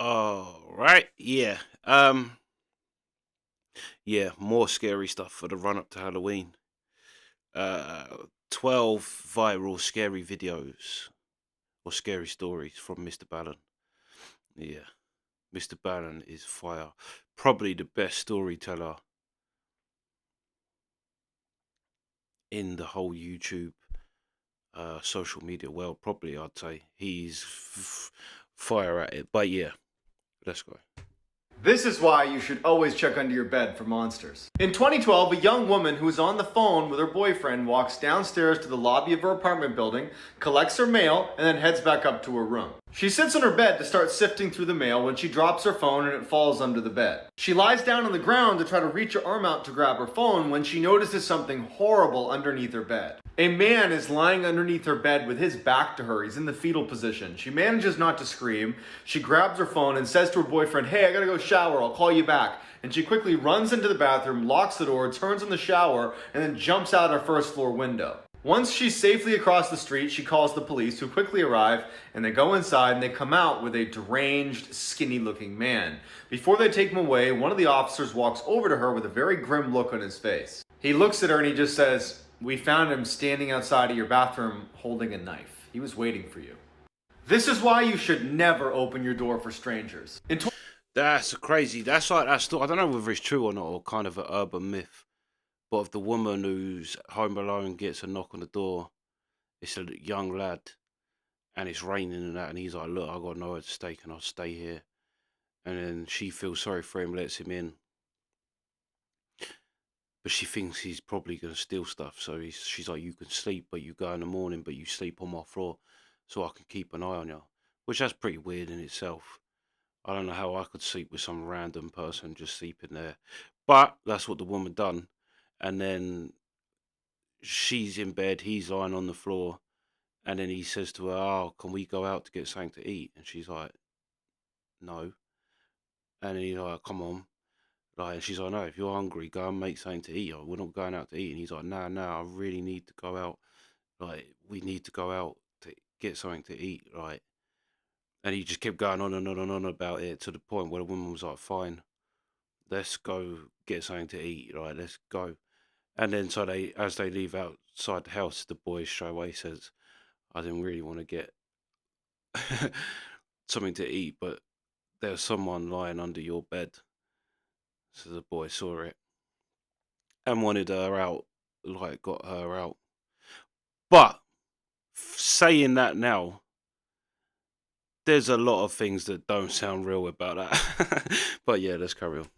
All right, yeah. Yeah, more scary stuff for the run up to Halloween. Uh 12 viral scary videos or scary stories from MrBallen. Yeah, MrBallen is fire. Probably the best storyteller in the whole YouTube social media world. Probably I'd say he's fire at it. But yeah, let's go. This is why you should always check under your bed for monsters. In 2012, a young woman who is on the phone with her boyfriend walks downstairs to the lobby of her apartment building, collects her mail, and then heads back up to her room. She sits on her bed to start sifting through the mail when she drops her phone and it falls under the bed. She lies down on the ground to try to reach her arm out to grab her phone when she notices something horrible underneath her bed. A man is lying underneath her bed with his back to her. He's in the fetal position. She manages not to scream. She grabs her phone and says to her boyfriend, "Hey, I gotta go shower. I'll call you back." And she quickly runs into the bathroom, locks the door, turns on the shower, and then jumps out her first floor window. Once she's safely across the street, she calls the police, who quickly arrive, and they go inside and they come out with a deranged, skinny-looking man. Before they take him away, one of the officers walks over to her with a very grim look on his face. He looks at her and he just says, "We found him standing outside of your bathroom holding a knife. He was waiting for you." This is why you should never open your door for strangers. That's crazy. That's like that story. I don't know whether it's true or not, or kind of an urban myth. But of the woman who's home alone gets a knock on the door, it's a young lad, and it's raining and that, and he's like, "Look, I got nowhere to stay. Can I stay here?" And then she feels sorry for him, lets him in, but she thinks he's probably gonna steal stuff. So she's like, "You can sleep, but you go in the morning, but you sleep on my floor, so I can keep an eye on you." Which that's pretty weird in itself. I don't know how I could sleep with some random person just sleeping there, but that's what the woman done. And then she's in bed, he's lying on the floor, and then he says to her, "Oh, can we go out to get something to eat?" And she's like, "No." And then he's like, "Come on." Like, and she's like, "No, if you're hungry, go and make something to eat. Or we're not going out to eat." And he's like, "No, no, I really need to go out. Like, we need to go out to get something to eat." Like, and he just kept going on and on and on about it to the point where the woman was like, "Fine, let's go get something to eat. Right, let's go." And then so as they leave outside the house, the boy straight away says, "I didn't really want to get something to eat, but there's someone lying under your bed." So the boy saw it and wanted her out, like got her out. But saying that now, there's a lot of things that don't sound real about that. But yeah, let's carry on.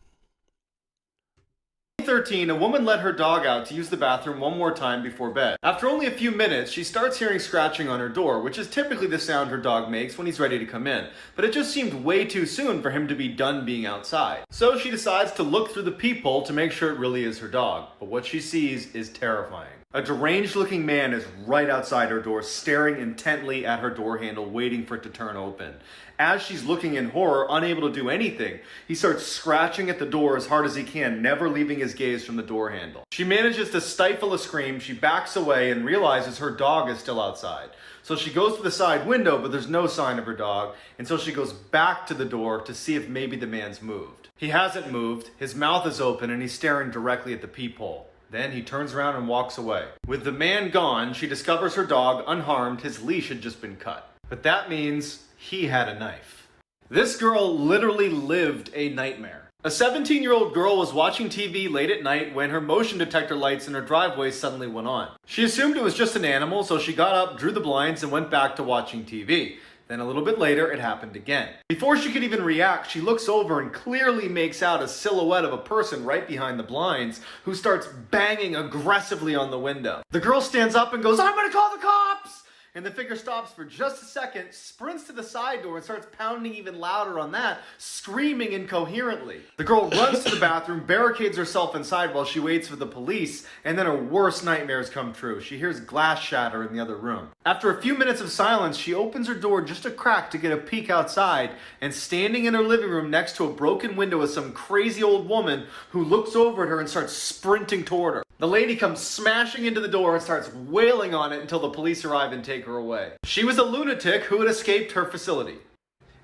2013, a woman let her dog out to use the bathroom one more time before bed. After only a few minutes, she starts hearing scratching on her door, which is typically the sound her dog makes when he's ready to come in. But it just seemed way too soon for him to be done being outside. So she decides to look through the peephole to make sure it really is her dog. But what she sees is terrifying. A deranged looking man is right outside her door, staring intently at her door handle, waiting for it to turn open. As she's looking in horror, unable to do anything, he starts scratching at the door as hard as he can, never leaving his gaze from the door handle. She manages to stifle a scream, she backs away and realizes her dog is still outside. So she goes to the side window, but there's no sign of her dog, and so she goes back to the door to see if maybe the man's moved. He hasn't moved, his mouth is open, and he's staring directly at the peephole. Then he turns around and walks away. With the man gone, she discovers her dog unharmed, his leash had just been cut. But that means he had a knife. This girl literally lived a nightmare. A 17-year-old girl was watching TV late at night when her motion detector lights in her driveway suddenly went on. She assumed it was just an animal, so she got up, drew the blinds, and went back to watching TV. Then a little bit later, it happened again. Before she could even react, she looks over and clearly makes out a silhouette of a person right behind the blinds who starts banging aggressively on the window. The girl stands up and goes, "I'm gonna call the cops!" And the figure stops for just a second, sprints to the side door and starts pounding even louder on that, screaming incoherently. The girl runs to the bathroom, barricades herself inside while she waits for the police, and then her worst nightmares come true. She hears glass shatter in the other room. After a few minutes of silence, she opens her door just a crack to get a peek outside, and standing in her living room next to a broken window is some crazy old woman who looks over at her and starts sprinting toward her. The lady comes smashing into the door and starts wailing on it until the police arrive and take her away. She was a lunatic who had escaped her facility.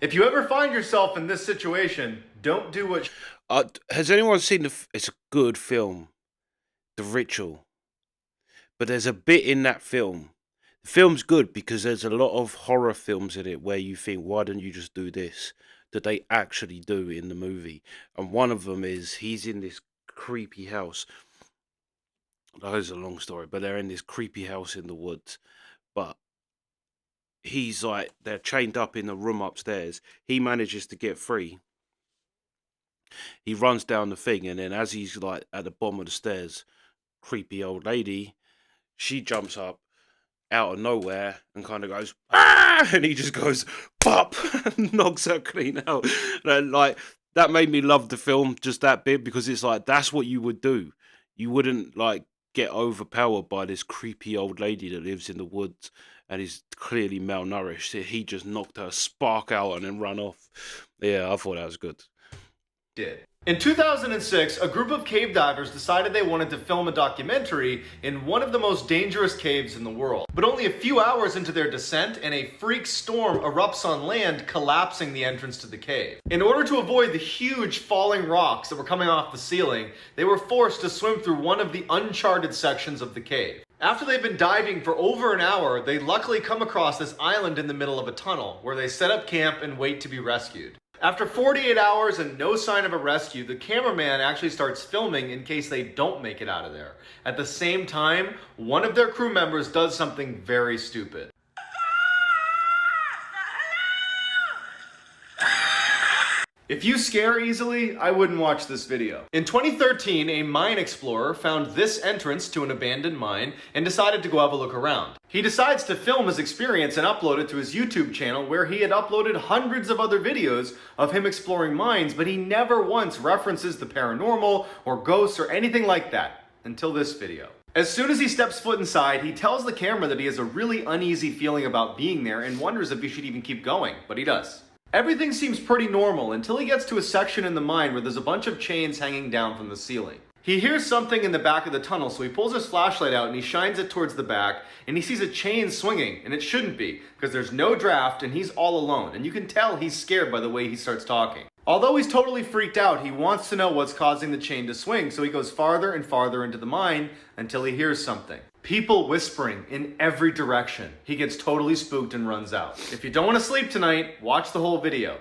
If you ever find yourself in this situation, don't do what... Has anyone seen it's a good film, The Ritual? But there's a bit in that film. The film's good because there's a lot of horror films in it where you think, why don't you just do this? That they actually do in the movie. And one of them is he's in this creepy house. That is a long story, but they're in this creepy house in the woods. But he's like, they're chained up in the room upstairs. He manages to get free. He runs down the thing, and then as he's like at the bottom of the stairs, creepy old lady, she jumps up out of nowhere and kind of goes, ah! And he just goes, pop, and knocks her clean out. And like, that made me love the film, just that bit, because it's like, that's what you would do. You wouldn't like get overpowered by this creepy old lady that lives in the woods and is clearly malnourished. He just knocked her spark out and then run off. Yeah, I thought that was good. Did. In 2006, a group of cave divers decided they wanted to film a documentary in one of the most dangerous caves in the world. But only a few hours into their descent, and a freak storm erupts on land, collapsing the entrance to the cave. In order to avoid the huge falling rocks that were coming off the ceiling, they were forced to swim through one of the uncharted sections of the cave. After they've been diving for over an hour, they luckily come across this island in the middle of a tunnel, where they set up camp and wait to be rescued. After 48 hours and no sign of a rescue, the cameraman actually starts filming in case they don't make it out of there. At the same time, one of their crew members does something very stupid. If you scare easily, I wouldn't watch this video. In 2013, a mine explorer found this entrance to an abandoned mine and decided to go have a look around. He decides to film his experience and upload it to his YouTube channel, where he had uploaded hundreds of other videos of him exploring mines, but he never once references the paranormal or ghosts or anything like that, until this video. As soon as he steps foot inside, he tells the camera that he has a really uneasy feeling about being there and wonders if he should even keep going, but he does. Everything seems pretty normal until he gets to a section in the mine where there's a bunch of chains hanging down from the ceiling. He hears something in the back of the tunnel, so he pulls his flashlight out and he shines it towards the back, and he sees a chain swinging, and it shouldn't be, because there's no draft and he's all alone, and you can tell he's scared by the way he starts talking. Although he's totally freaked out, he wants to know what's causing the chain to swing, so he goes farther and farther into the mine until he hears something. People whispering in every direction. He gets totally spooked and runs out. If you don't want to sleep tonight, watch the whole video.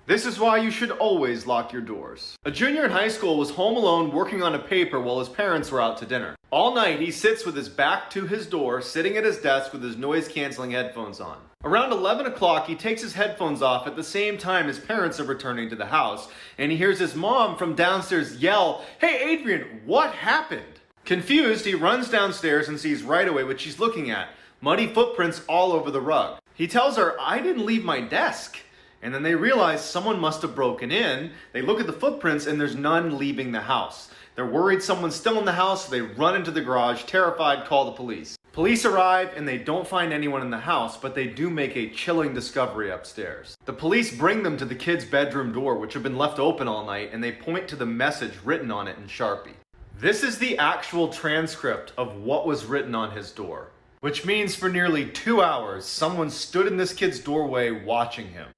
This is why you should always lock your doors. A junior in high school was home alone working on a paper while his parents were out to dinner. All night he sits with his back to his door, sitting at his desk with his noise-canceling headphones on. Around 11 o'clock he takes his headphones off at the same time his parents are returning to the house, and he hears his mom from downstairs yell, "Hey Adrian, what happened?" Confused, he runs downstairs and sees right away what she's looking at. Muddy footprints all over the rug. He tells her, "I didn't leave my desk." And then they realize someone must have broken in. They look at the footprints and there's none leaving the house. They're worried someone's still in the house, so they run into the garage, terrified, call the police. Police arrive and they don't find anyone in the house, but they do make a chilling discovery upstairs. The police bring them to the kid's bedroom door, which had been left open all night, and they point to the message written on it in Sharpie. This is the actual transcript of what was written on his door, which means for nearly 2 hours, someone stood in this kid's doorway watching him.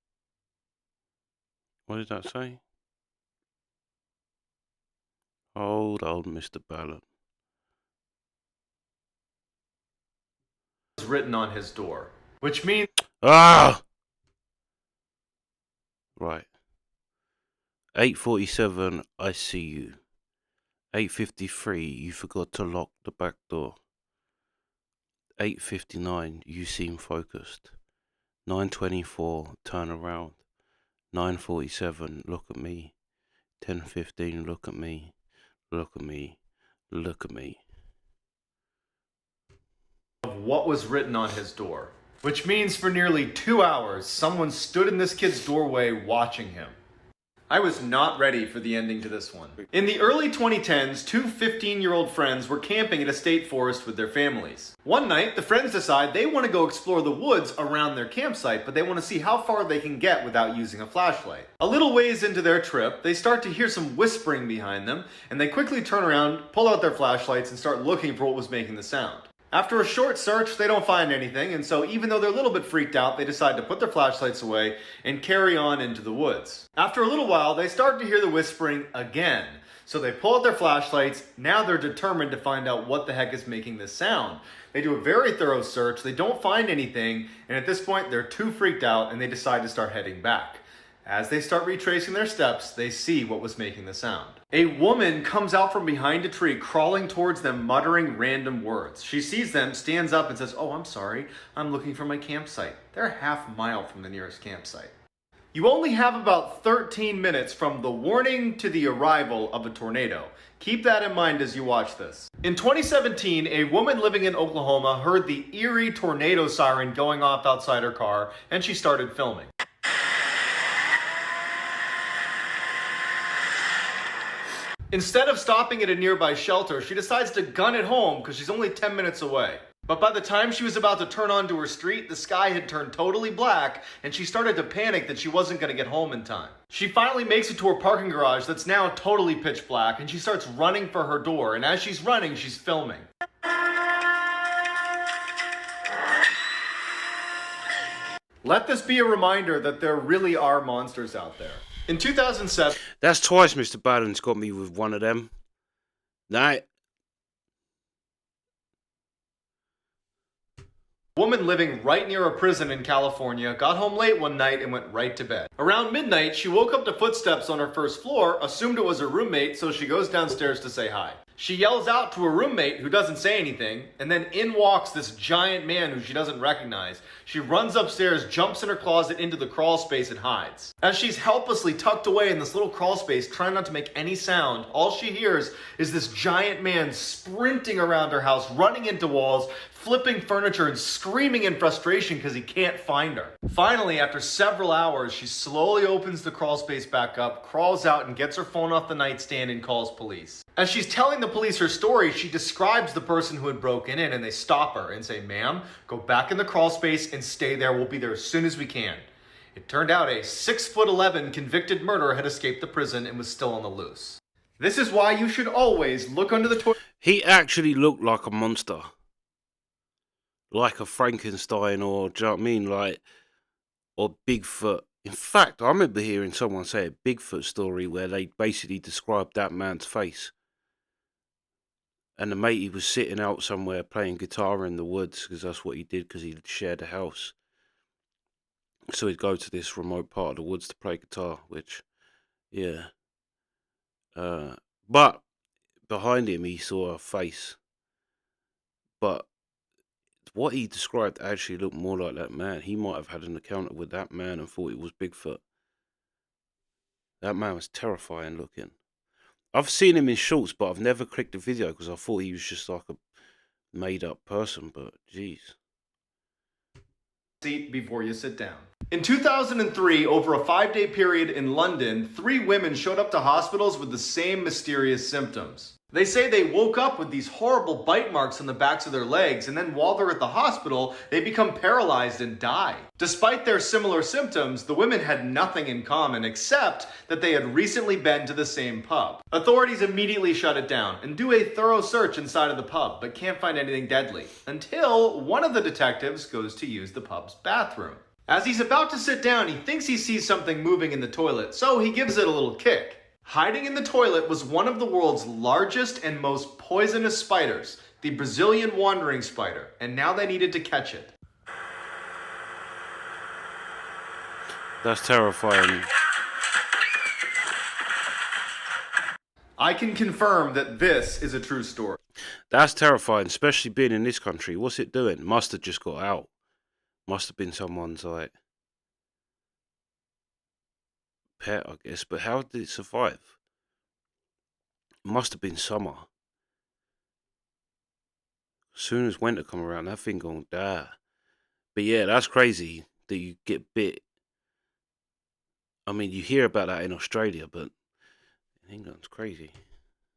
What did that say? Old MrBallen. Was written on his door, which means... Ah! Right. 8:47, I see you. 8:53, you forgot to lock the back door. 8:59, you seem focused. 9:24, turn around. 9:47, look at me. 10:15, look at me. Look at me. Look at me. Of what was written on his door, which means for nearly 2 hours, someone stood in this kid's doorway watching him. I was not ready for the ending to this one. In the early 2010s, two 15-year-old friends were camping at a state forest with their families. One night, the friends decide they want to go explore the woods around their campsite, but they want to see how far they can get without using a flashlight. A little ways into their trip, they start to hear some whispering behind them, and they quickly turn around, pull out their flashlights, and start looking for what was making the sound. After a short search, they don't find anything, and so even though they're a little bit freaked out, they decide to put their flashlights away and carry on into the woods. After a little while, they start to hear the whispering again. So they pull out their flashlights. Now they're determined to find out what the heck is making this sound. They do a very thorough search. They don't find anything, and at this point, they're too freaked out, and they decide to start heading back. As they start retracing their steps, they see what was making the sound. A woman comes out from behind a tree, crawling towards them, muttering random words. She sees them, stands up, and says, "Oh, I'm sorry. I'm looking for my campsite." They're a half mile from the nearest campsite. You only have about 13 minutes from the warning to the arrival of a tornado. Keep that in mind as you watch this. In 2017, a woman living in Oklahoma heard the eerie tornado siren going off outside her car, and she started filming. Instead of stopping at a nearby shelter, she decides to gun it home because she's only 10 minutes away. But by the time she was about to turn onto her street, the sky had turned totally black, and she started to panic that she wasn't going to get home in time. She finally makes it to her parking garage that's now totally pitch black, and she starts running for her door, and as she's running, she's filming. Let this be a reminder that there really are monsters out there. In 2007... That's twice MrBallen's got me with one of them. Night. A woman living right near a prison in California got home late one night and went right to bed. Around midnight, she woke up to footsteps on her first floor, assumed it was her roommate, so she goes downstairs to say hi. She yells out to her roommate, who doesn't say anything, and then in walks this giant man who she doesn't recognize. She runs upstairs, jumps in her closet into the crawl space, and hides. As she's helplessly tucked away in this little crawl space, trying not to make any sound, all she hears is this giant man sprinting around her house, running into walls, flipping furniture, and screaming in frustration because he can't find her. Finally, after several hours, she slowly opens the crawl space back up, crawls out, and gets her phone off the nightstand and calls police. As she's telling the police her story, she describes the person who had broken in, and they stop her and say, "Ma'am, go back in the crawl space and stay there. We'll be there as soon as we can." It turned out a 6'11" convicted murderer had escaped the prison and was still on the loose. This is why you should always look under the toilet. He actually looked like a monster. Like a Frankenstein, or, do you know what I mean? Like, or Bigfoot. In fact, I remember hearing someone say a Bigfoot story where they basically described that man's face. And the mate, he was sitting out somewhere playing guitar in the woods, because that's what he did, because he shared a house. So he'd go to this remote part of the woods to play guitar, which, yeah. But behind him, he saw a face. But what he described actually looked more like that man. He might have had an encounter with that man and thought it was Bigfoot. That man was terrifying looking. I've seen him in shorts, but I've never clicked the video because I thought he was just like a made-up person, but jeez. Seat before you sit down. In 2003, over a 5-day period in London, 3 women showed up to hospitals with the same mysterious symptoms. They say they woke up with these horrible bite marks on the backs of their legs, and then while they're at the hospital, they become paralyzed and die. Despite their similar symptoms, the women had nothing in common except that they had recently been to the same pub. Authorities immediately shut it down and do a thorough search inside of the pub, but can't find anything deadly, until one of the detectives goes to use the pub's bathroom. As he's about to sit down, he thinks he sees something moving in the toilet, so he gives it a little kick. Hiding in the toilet was one of the world's largest and most poisonous spiders, the Brazilian wandering spider, and now they needed to catch it. That's terrifying. I can confirm that this is a true story. That's terrifying, especially being in this country. What's it doing? Must have just got out. Must have been someone's, like, pet, I guess. But how did it survive? It must have been summer. As soon as winter come around, that thing gonna die. But yeah, that's crazy that you get bit. I mean, you hear about that in Australia, but in England's crazy.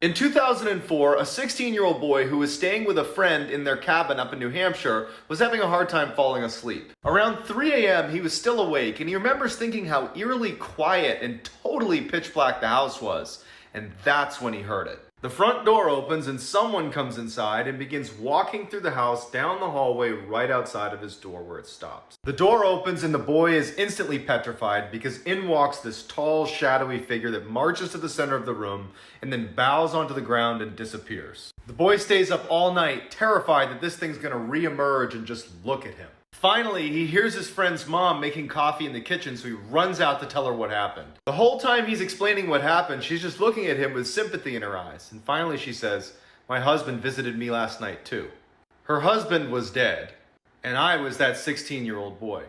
In 2004, a 16-year-old boy who was staying with a friend in their cabin up in New Hampshire was having a hard time falling asleep. Around 3 a.m., he was still awake, and he remembers thinking how eerily quiet and totally pitch black the house was. And that's when he heard it. The front door opens and someone comes inside and begins walking through the house down the hallway right outside of his door where it stops. The door opens and the boy is instantly petrified because in walks this tall, shadowy figure that marches to the center of the room and then bows onto the ground and disappears. The boy stays up all night, terrified that this thing's gonna re-emerge and just look at him. Finally, he hears his friend's mom making coffee in the kitchen, so he runs out to tell her what happened. The whole time he's explaining what happened, she's just looking at him with sympathy in her eyes. And finally she says, "My husband visited me last night too." Her husband was dead, and I was that 16-year-old boy.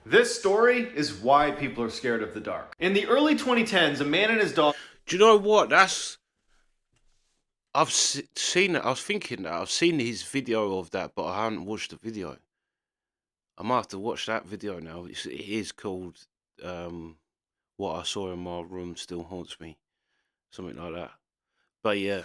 This story is why people are scared of the dark. In the early 2010s, a man and his dog... Do you know what? I've seen it. I was thinking that. I've seen his video of that, but I haven't watched the video. I might have to watch that video now. It is called What I Saw in My Room Still Haunts Me. Something like that. But yeah.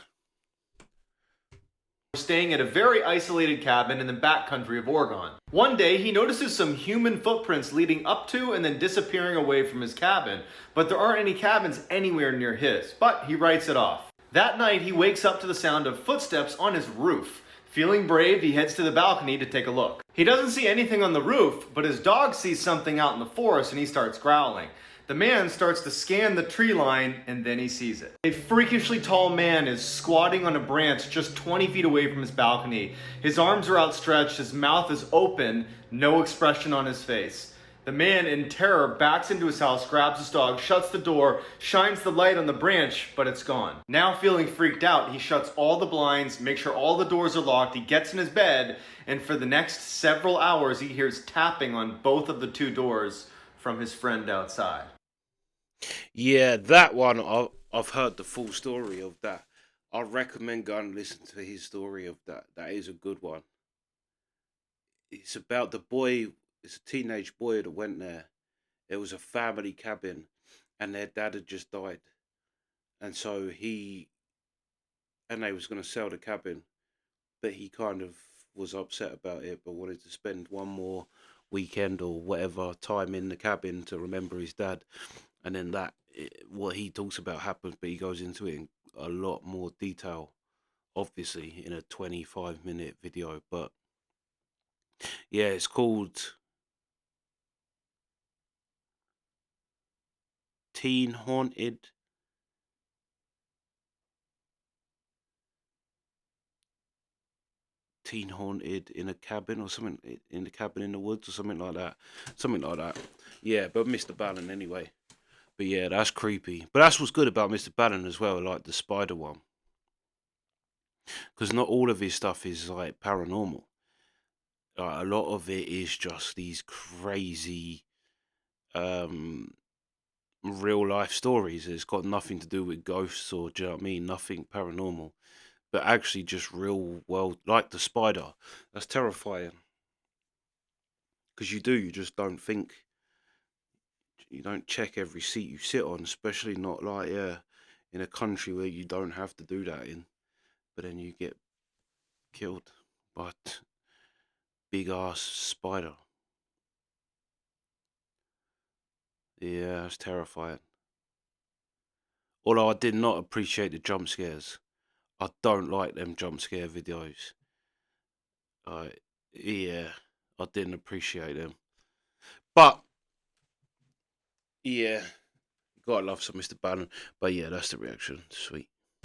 Staying at a very isolated cabin in the backcountry of Oregon. One day, he notices some human footprints leading up to and then disappearing away from his cabin, but there aren't any cabins anywhere near his, but he writes it off. That night, he wakes up to the sound of footsteps on his roof. Feeling brave, he heads to the balcony to take a look. He doesn't see anything on the roof, but his dog sees something out in the forest and he starts growling. The man starts to scan the tree line and then he sees it. A freakishly tall man is squatting on a branch just 20 feet away from his balcony. His arms are outstretched, his mouth is open, no expression on his face. The man, in terror, backs into his house, grabs his dog, shuts the door, shines the light on the branch, but it's gone. Now feeling freaked out, he shuts all the blinds, makes sure all the doors are locked, he gets in his bed, and for the next several hours he hears tapping on both of the two doors from his friend outside. Yeah, that one, I've heard the full story of that. I recommend going and listen to his story of that. That is a good one. It's about the boy, it's a teenage boy that went there. It was a family cabin and their dad had just died. And so they was going to sell the cabin, but he kind of was upset about it, but wanted to spend one more weekend or whatever time in the cabin to remember his dad. And then what he talks about happens, but he goes into it in a lot more detail, obviously, in a 25-minute video. But yeah, it's called Teen Haunted. Teen Haunted in a Cabin or something, in the cabin in the woods or something like that. Something like that. Yeah, but MrBallen anyway. But yeah, that's creepy. But that's what's good about MrBallen as well, like the spider one. Because not all of his stuff is like paranormal. A lot of it is just these crazy real life stories. It's got nothing to do with ghosts or, do you know what I mean? Nothing paranormal. But actually just real world, like the spider. That's terrifying. Because you just don't think, you don't check every seat you sit on, especially not like, in a country where you don't have to do that in. But then you get killed by big ass spider. Yeah, it's terrifying. Although I did not appreciate the jump scares. I don't like them jump scare videos. Yeah, I didn't appreciate them. But yeah, you gotta love some MrBallen. But yeah, that's the reaction. Sweet.